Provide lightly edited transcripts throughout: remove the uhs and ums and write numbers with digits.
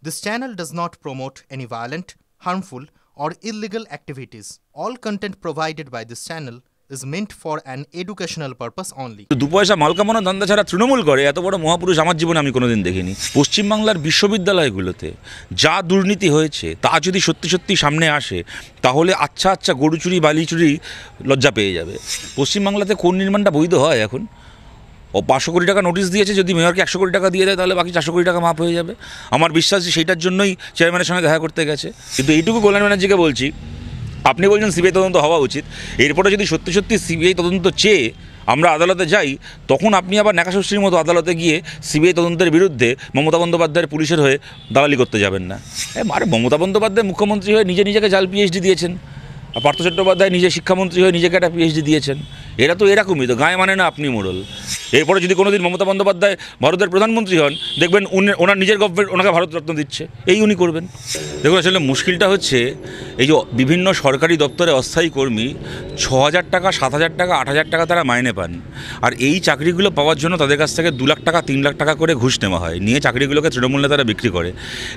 This channel does not promote any violent, harmful, or illegal activities. All content provided by this channel is meant for an educational purpose only. দু পয়সা মাল কামানো ধান্দা ছাড়া তৃণমূল করে এত বড় মহাপুরুষ আমার জীবনে আমি কোনোদিন দেখিনি। পশ্চিমবাংলার বিশ্ববিদ্যালয়গুলোতে যা দুর্নীতি হয়েছে তা যদি সত্যি সত্যি সামনে আসে তাহলে আচ্ছা গরু চুরি বালি চুরি লজ্জা পেয়ে যাবে। পশ্চিমবাংলাতে কোন নির্মাণটা বৈধ হয় এখন? ও 500 কোটি টাকা নোটিশ দিয়েছে, যদি মেয়রকে 100 কোটি টাকা দিয়ে দেয় তাহলে বাকি 400 কোটি টাকা মাফ হয়ে যাবে। আমার বিশ্বাস যে সেইটার জন্যই চেয়ারম্যানের সঙ্গে দেখা করতে গেছে। কিন্তু এইটুকু কল্যাণ ব্যানার্জিকে বলছি, আপনি বলছেন সিবিআই তদন্ত হওয়া উচিত, এরপরে যদি সত্যি সত্যি সিবিআই তদন্ত চেয়ে আমরা আদালতে যাই তখন আপনি আবার ন্যাকাশস্ত্রীর মতো আদালতে গিয়ে সিবিআই তদন্তের বিরুদ্ধে মমতা বন্দ্যোপাধ্যায়ের পুলিশের হয়ে দালালি করতে যাবেন না। আরে মমতা বন্দ্যোপাধ্যায় মুখ্যমন্ত্রী হয়ে নিজেকে জাল পিএইচডি দিয়েছেন, আর পার্থ চট্টোপাধ্যায় নিজে শিক্ষামন্ত্রী হয়ে নিজেকে একটা পিএইচডি দিয়েছেন। এরা তো এরকমই তো, গায়ে মানে না আপনি মোড়ল। এরপরে যদি কোনোদিন মমতা বন্দ্যোপাধ্যায় ভারতের প্রধানমন্ত্রী হন দেখবেন ওনার নিজের গভর্নমেন্ট ওনাকে ভারতরত্ন দিচ্ছে, এই উনি করবেন। দেখুন আসলে মুশকিলটা হচ্ছে এই যে বিভিন্ন সরকারি দপ্তরে অস্থায়ী কর্মী 6,000 টাকা 7,000 টাকা 8,000 টাকা তারা মাইনে পান, আর এই চাকরিগুলো পাওয়ার জন্য তাদের কাছ থেকে 2 লাখ টাকা 3 লাখ টাকা করে ঘুষ নেওয়া হয়, নিয়ে চাকরিগুলোকে তৃণমূল নেতারা বিক্রি করে।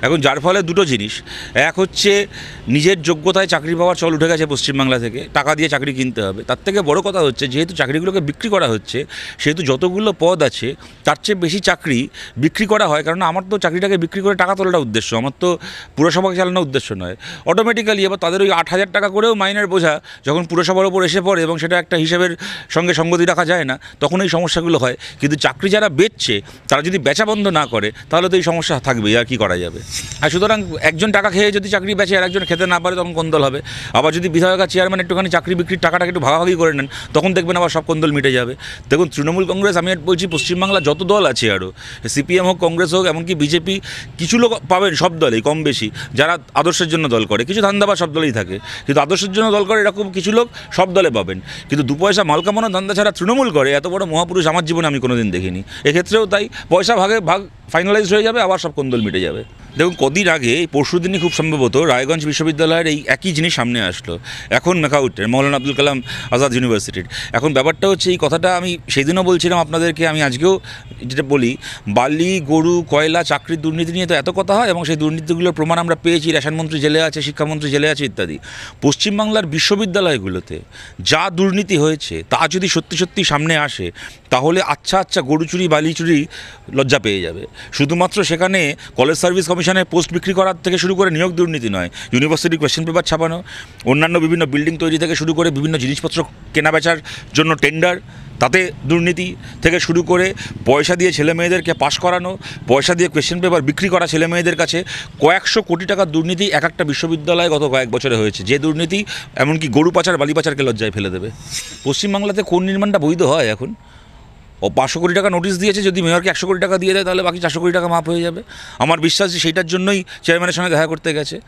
এখন যার ফলে দুটো জিনিস, এক হচ্ছে নিজের যোগ্যতায় চাকরি পাওয়ার চল উঠে গেছে পশ্চিমবাংলা থেকে, টাকা দিয়ে চাকরি কিনতে হবে। তার থেকে বড় কথা হচ্ছে যেহেতু চাকরিগুলোকে বিক্রি করা হচ্ছে সেহেতু যতগুলো পদ আছে তার চেয়ে বেশি চাকরি বিক্রি করা হয়। কারণ আমার তো চাকরিটাকে বিক্রি করে টাকা তোলাটা উদ্দেশ্য, আমার তো পুরসভাকে চালানোর উদ্দেশ্য নয়। অটোমেটিক্যালি এবার তাদের ওই 8,000 টাকা করেও মাইনের বোঝা যখন পুরসভার ওপর এসে পড়ে এবং সেটা একটা হিসেবের সঙ্গে সঙ্গতি রাখা যায় না, তখন এই সমস্যাগুলো হয়। কিন্তু চাকরি যারা বেচছে তারা যদি বেচা বন্ধ না করে তাহলে তো এই সমস্যা থাকবেই, আর কি করা যাবে। আর সুতরাং একজন টাকা খেয়ে যদি চাকরি বেচে আর একজন খেতে না পারে তখন কোন্দল হবে। আবার যদি বিধায়ক আর চেয়ারম্যান একটুখানি চাকরি বিক্রির টাকাটাকে একটু ভাগাভাগি করে নেন তখন দেখবেন আবার সব কোন্দল মিটে যাবে। দেখুন তৃণমূল কংগ্রেস, আমি বলছি পশ্চিমবাংলা যত দল আছে আরও, সিপিএম হোক কংগ্রেস হোক এমনকি বিজেপি, কিছু লোক পাবেন সব দলেই কম বেশি যারা আদর্শের জন্য দল করে, কিছু ধান্দাবাজ সব দলেই থাকে, কিন্তু আদর্শের জন্য দল করে এরকম কিছু লোক সব দলে পাবেন। কিন্তু 2 পয়সা মাল কামানো ধান্দা ছাড়া তৃণমূল করে এত বড় মহাপুরুষ আমার জীবনে আমি কোনোদিন দেখিনি। এক্ষেত্রেও তাই, পয়সা ভাগ ফাইনালাইজ হয়ে যাবে, আবার সব কোন্দল মিটে যাবে। দেখুন কদিন আগে এই পরশুদিনই খুব সম্ভবত রায়গঞ্জ বিশ্ববিদ্যালয়ের এই একই জিনিস সামনে আসলো, এখন মেকাউটের মৌলানা আবুল কালাম আজাদ ইউনিভার্সিটির। এখন ব্যাপারটা হচ্ছে এই কথাটা আমি সেদিনও বলছিলাম আপনাদেরকে, আমি আজকেও যেটা বলি, বালি গরু কয়লা চাকরির দুর্নীতি নিয়ে তো এত কথা হয় এবং সেই দুর্নীতিগুলোর প্রমাণ আমরা পেয়েছি, রেশনমন্ত্রী জেলে আছে, শিক্ষামন্ত্রী জেলে আছে ইত্যাদি। পশ্চিমবাংলার বিশ্ববিদ্যালয়গুলোতে যা দুর্নীতি হয়েছে তা যদি সত্যি সত্যি সামনে আসে তাহলে আচ্ছা গরু চুরি বালি চুরি লজ্জা পেয়ে যাবে। শুধুমাত্র সেখানে কলেজ সার্ভিস কমিশনের পোস্ট বিক্রি করার থেকে শুরু করে নিয়োগ দুর্নীতি নয়, ইউনিভার্সিটি কোয়েশ্চেন পেপার ছাপানো, অন্যান্য বিভিন্ন বিল্ডিং তৈরি থেকে শুরু করে বিভিন্ন জিনিসপত্র কেনা বেচার জন্য টেন্ডার, তাতে দুর্নীতি থেকে শুরু করে পয়সা দিয়ে ছেলে মেয়েদেরকে পাশ করানো, পয়সা দিয়ে কোয়েশ্চেন পেপার বিক্রি করা ছেলে মেয়েদের কাছে, কয়েকশো কোটি টাকার দুর্নীতি এক একটা বিশ্ববিদ্যালয়ে গত কয়েক বছরে হয়েছে, যে দুর্নীতি এমনকি গরু পাচার বালি পাচারকে লজ্জায় ফেলে দেবে। পশ্চিমবাংলাতে কোন নির্মাণটা বৈধ হয় এখন? ও 500 কোটি টাকা নোটিশ দিয়েছে, যদি মেয়রকে 100 কোটি টাকা দিয়ে দেয় তাহলে বাকি 400 কোটি টাকা মাফ হয়ে যাবে। আমার বিশ্বাস যে সেইটার জন্যই চেয়ারম্যানের সঙ্গে দেখা করতে গেছে।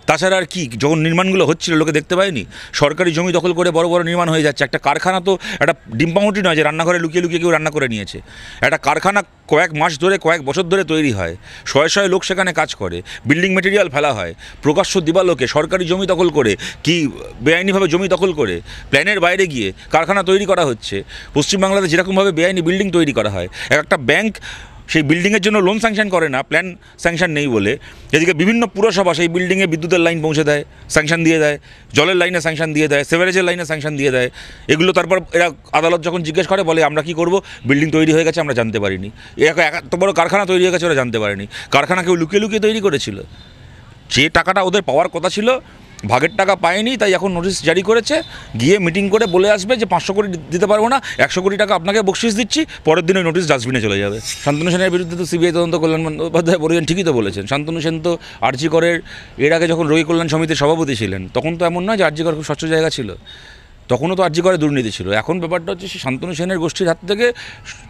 তাছাড়া আর কি, যখন নির্মাণগুলো হচ্ছিল লোকে দেখতে পায়নি? সরকারি জমি দখল করে বড় বড় নির্মাণ হয়ে যাচ্ছে। একটা কারখানা তো একটা ডিম পাউরুটি নয় যে রান্নাঘরে লুকিয়ে কেউ রান্না করে নিয়েছে। একটা কারখানা কয়েক মাস ধরে কয়েক বছর ধরে তৈরি হয়, শয়ে লোক সেখানে কাজ করে, বিল্ডিং মেটেরিয়াল ফেলা হয়, প্রকাশ্য দিবালোকে সরকারি জমি দখল করে, কি বেআইনিভাবে জমি দখল করে প্ল্যানের বাইরে গিয়ে কারখানা তৈরি করা হচ্ছে। পশ্চিমবাংলাতে যেরকমভাবে বেআইনি বিল্ডিং তৈরি করা হয়, একটা ব্যাংক সেই বিল্ডিংয়ের জন্য লোন স্যাংশন করে না, প্ল্যান স্যাংশন নেই বলে, এদিকে বিভিন্ন পুরসভা সেই বিল্ডিংয়ে বিদ্যুতের লাইন পৌঁছে দেয়, স্যাংশন দিয়ে দেয়, জলের লাইনে স্যাংশন দিয়ে দেয়, সেভারেজের লাইনে স্যাংশন দিয়ে দেয়। এগুলো তারপর এরা আদালত যখন জিজ্ঞেস করে বলে আমরা কি করব, বিল্ডিং তৈরি হয়ে গেছে আমরা জানতে পারিনি। এত বড় কারখানা তৈরি হয়ে গেছে ওরা জানতে পারেনি। কারখানা কেউ লুকিয়ে তৈরি করেছিল, যে টাকাটা ওদের পাওয়ার কথা ছিল ভাগের টাকা পায়নি, তাই এখন নোটিশ জারি করেছে, গিয়ে মিটিং করে বলে আসবে যে 500 কোটি দিতে পারবো না, 100 কোটি টাকা আপনাকে বকশিস দিচ্ছি, পরের দিন ওই নোটিশ ডাস্টবিনে চলে যাবে। শান্তনু সেনের বিরুদ্ধে তো সিবিআই তদন্ত কল্যাণ বন্দ্যোপাধ্যায় বলেছেন, ঠিকই তো বলেছেন। শান্তনু সেন তো আরজি করের এর আগে যখন রোগী কল্যাণ সমিতির সভাপতি ছিলেন তখন তো এমন নয় যে আরজি কর খুব স্বচ্ছ জায়গা ছিল, তখনও তো আরজি করে দুর্নীতি ছিল। এখন ব্যাপারটা হচ্ছে শান্তনু সেনের গোষ্ঠীর হাত থেকে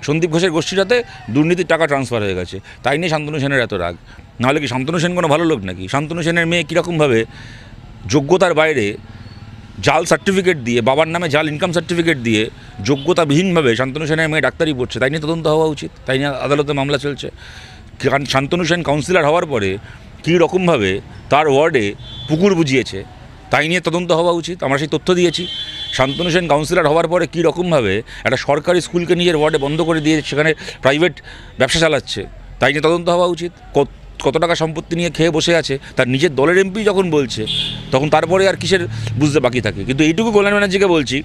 সন্দীপ ঘোষের গোষ্ঠীর হাতে দুর্নীতির টাকা ট্রান্সফার হয়ে গেছে, তাই নিয়ে শান্তনু সেনের এত রাগ। নাহলে কি শান্তনু সেন কোনো ভালো লোক নাকি? শান্তনু সেনের মেয়ে কীরকমভাবে যোগ্যতার বাইরে জাল সার্টিফিকেট দিয়ে, বাবার নামে জাল ইনকাম সার্টিফিকেট দিয়ে যোগ্যতাবিহীনভাবে শান্তনু সেনের মেয়ে ডাক্তারি পড়ছে, তাই নিয়ে তদন্ত হওয়া উচিত, তাই নিয়ে আদালতে মামলা চলছে। কারণ শান্তনু সেন কাউন্সিলর হওয়ার পরে কী রকমভাবে তার ওয়ার্ডে পুকুর বুঝিয়েছে, তাই নিয়ে তদন্ত হওয়া উচিত। আমরা সেই তথ্য দিয়েছি। শান্তনু সেন কাউন্সিলর হওয়ার পরে কী রকমভাবে একটা সরকারি স্কুলকে নিজের ওয়ার্ডে বন্ধ করে দিয়ে সেখানে প্রাইভেট ব্যবসা চালাচ্ছে, তাই নিয়ে তদন্ত হওয়া উচিত। কত টাকা সম্পত্তি নিয়ে খেয়ে বসে আছে তার নিজের দলের এমপি যখন বলছে, তখন তারপরে আর কিসের বুঝতে বাকি থাকে। কিন্তু এইটুকু কল্যাণ ব্যানার্জিকে বলছি,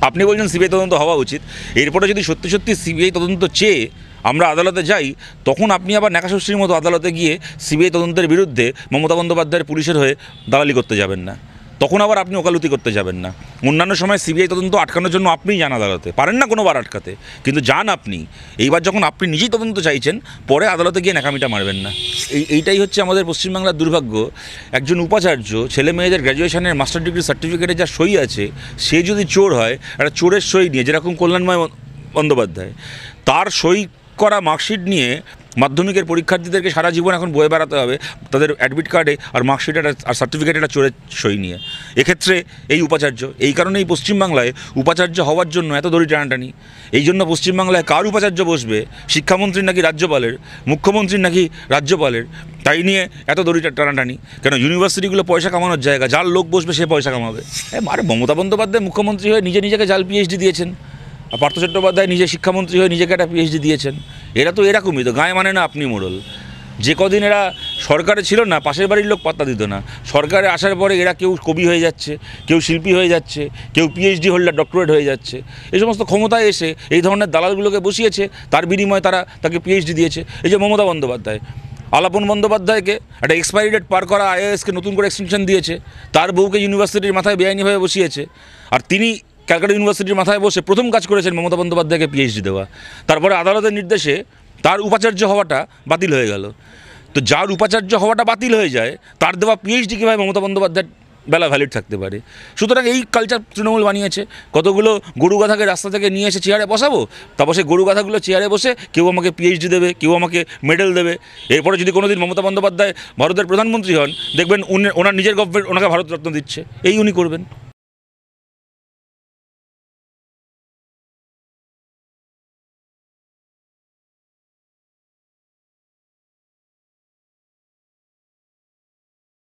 আপনি বলছেন সিবিআই তদন্ত হওয়া উচিত, এরপরে যদি সত্যি সত্যি সিবিআই তদন্ত চেয়ে আমরা আদালতে যাই, তখন আপনি আবার নাকাশস্ত্রীর মতো আদালতে গিয়ে সিবিআই তদন্তের বিরুদ্ধে মমতা বন্দ্যোপাধ্যায়ের পুলিশের হয়ে দালালি করতে যাবেন না, তখন আবার আপনি ওকালতি করতে যাবেন না। অন্যান্য সময় সিবিআই তদন্ত আটকানোর জন্য আপনিই যান আদালতে, পারেন না কোনোবার আটকাতে, কিন্তু যান আপনি। এইবার যখন আপনি নিজেই তদন্ত চাইছেন, পরে আদালতে গিয়ে ন্যাকামিটা মারবেন না। এইটাই হচ্ছে আমাদের পশ্চিমবাংলার দুর্ভাগ্য। একজন উপাচার্য, ছেলে মেয়েদের গ্র্যাজুয়েশনের মাস্টার ডিগ্রি সার্টিফিকেটে যা সই আছে, সে যদি চোর হয়, একটা চোরের সই নিয়ে, যেরকম কল্যাণময় বন্দ্যোপাধ্যায়, তার সই করা মার্কশিট নিয়ে মাধ্যমিকের পরীক্ষার্থীদেরকে সারা জীবন এখন বয়ে বেড়াতে হবে তাদের অ্যাডমিট কার্ডে আর মার্কশিট আর সার্টিফিকেট একটা চোরের সই নিয়ে। এক্ষেত্রে এই উপাচার্য, এই কারণেই পশ্চিমবাংলায় উপাচার্য হওয়ার জন্য এত দড়ি টানাটানি। এই জন্য পশ্চিমবাংলায় কার উপাচার্য বসবে, শিক্ষামন্ত্রীর নাকি রাজ্যপালের, মুখ্যমন্ত্রীর নাকি রাজ্যপালের, তাই নিয়ে এত দড়ি টানাটানি। কেন ইউনিভার্সিটিগুলো পয়সা কামানোর জায়গা, যার লোক বসবে সে পয়সা কামাবে। আরে মমতা বন্দ্যোপাধ্যায় মুখ্যমন্ত্রী হয়ে নিজেকে জাল পিএইচডি দিয়েছেন, আর পার্থ চট্টোপাধ্যায় নিজে শিক্ষামন্ত্রী হয়ে নিজেকে একটা পিএইচডি দিয়েছেন। এরা তো এরকমই তো, গায়ে মানে না আপনি মোড়ল। যে কদিন এরা সরকারে ছিল না, পাশের বাড়ির লোক পাত্তা দিত না। সরকারে আসার পরে এরা কেউ কবি হয়ে যাচ্ছে, কেউ শিল্পী হয়ে যাচ্ছে, কেউ পিএইচডি হোল্ডার, ডক্টরেট হয়ে যাচ্ছে। এই সমস্ত ক্ষমতায় এসে এই ধরনের দালালগুলোকে বসিয়েছে, তার বিনিময়ে তারা তাকে পিএইচডি দিয়েছে। এই যে মমতা বন্দ্যোপাধ্যায়, আলাপন বন্দ্যোপাধ্যায়কে একটা এক্সপায়ারি ডেট পার করা আইএএসকে নতুন করে এক্সটেনশন দিয়েছে, তার বউকে ইউনিভার্সিটির মাথায় বেআইনিভাবে বসিয়েছে। আর তিনি ক্যালকাটা ইউনিভার্সিটির মাথায় বসে প্রথম কাজ করেছেন মমতা বন্দ্যোপাধ্যায়কে পিএইচডি দেওয়া। তারপরে আদালতের নির্দেশে তার উপাচার্য হওয়াটা বাতিল হয়ে গেল। তো যার উপাচার্য হওয়াটা বাতিল হয়ে যায়, তার দেওয়া পিএইচডি কীভাবে মমতা বন্দ্যোপাধ্যায়ের বেলা ভ্যালিড থাকতে পারে? সুতরাং এই কালচার তৃণমূল বানিয়েছে। কতগুলো গরু গাধাকে রাস্তা থেকে নিয়ে এসে চেয়ারে বসাবো, তারপর সেই গরু গাধাগুলো চেয়ারে বসে কেউ আমাকে পিএইচডি দেবে, কেউ আমাকে মেডেল দেবে। এরপরে যদি কোনোদিন মমতা বন্দ্যোপাধ্যায় ভারতের প্রধানমন্ত্রী হন, দেখবেন ওনার নিজের গভর্নমেন্ট ওনাকে ভারতরত্ন দিচ্ছে, এই উনি করবেন।